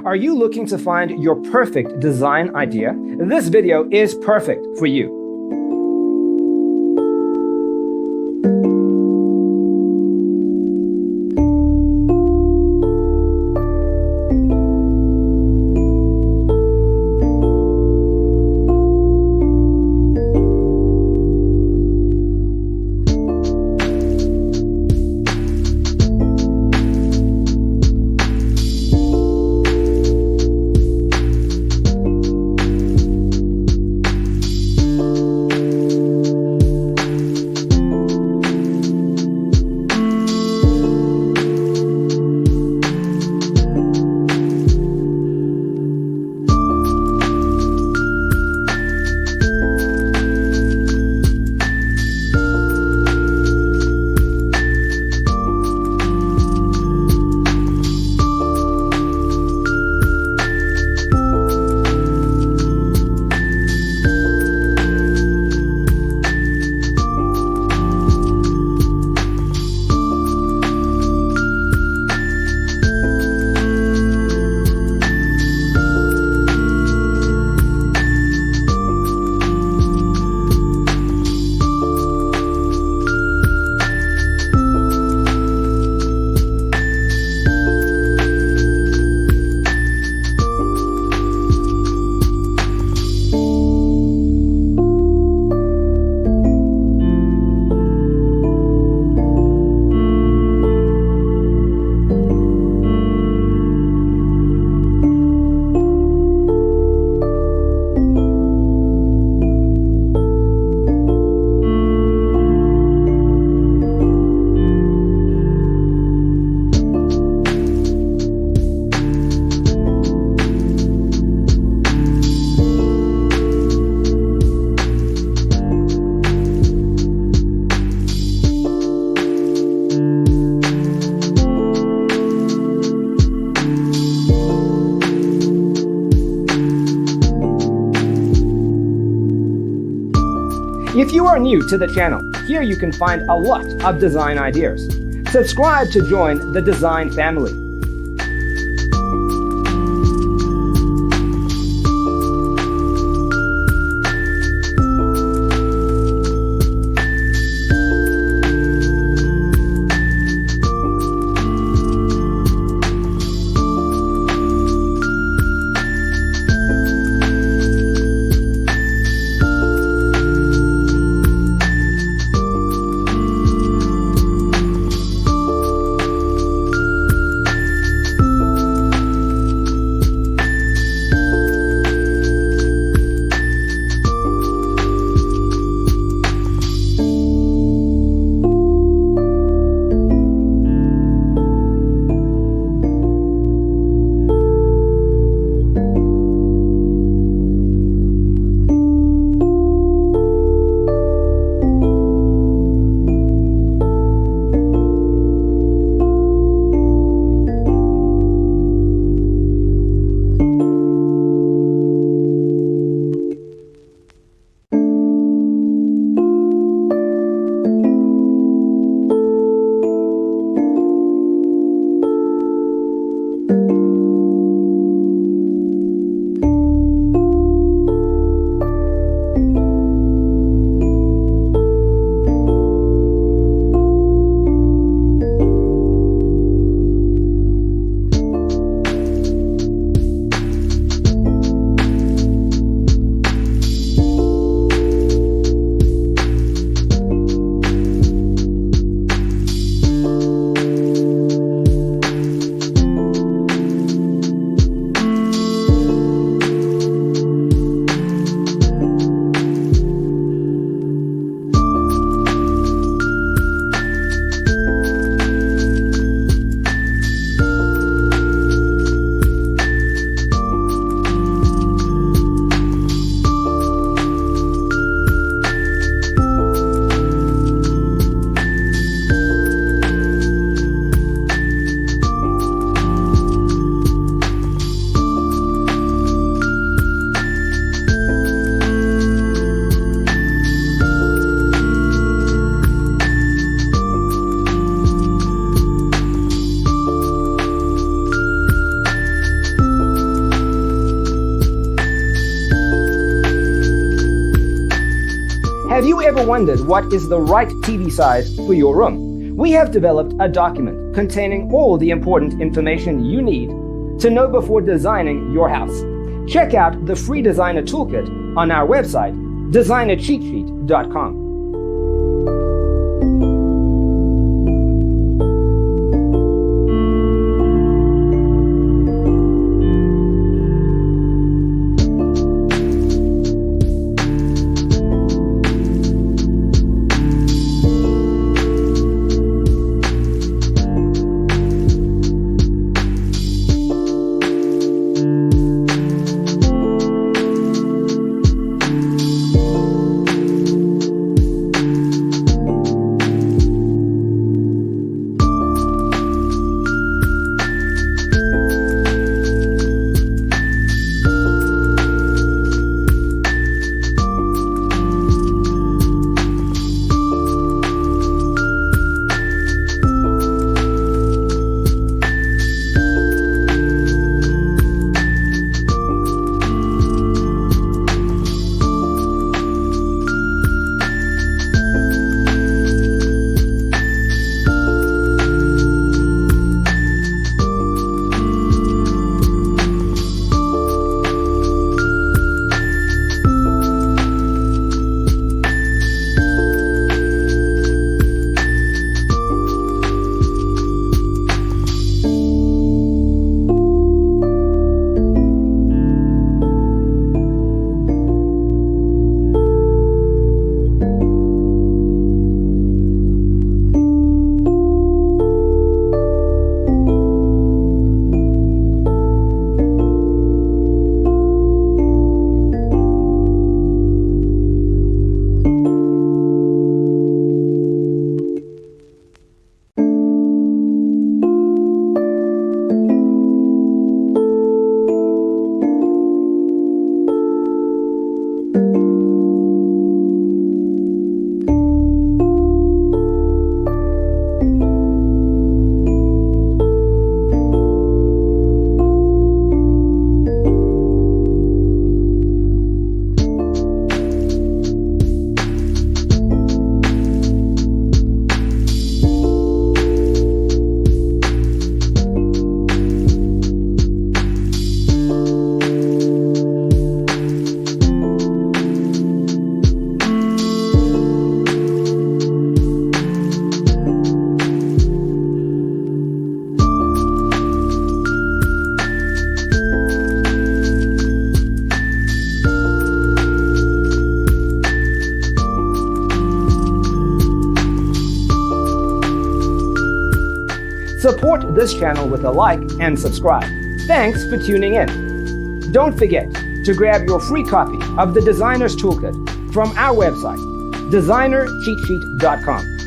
Are you looking to find your perfect design idea? This video is perfect for you. If you are new to the channel, here you can find a lot of design ideas. Subscribe to join the design family. Have you ever wondered what is the right TV size for your room? We have developed a document containing all the important information you need to know before designing your house. Check out the free designer toolkit on our website, designercheatsheet.com. Support this channel with a like and subscribe. Thanks for tuning in. Don't forget to grab your free copy of the Designer's Toolkit from our website, designercheatsheet.com.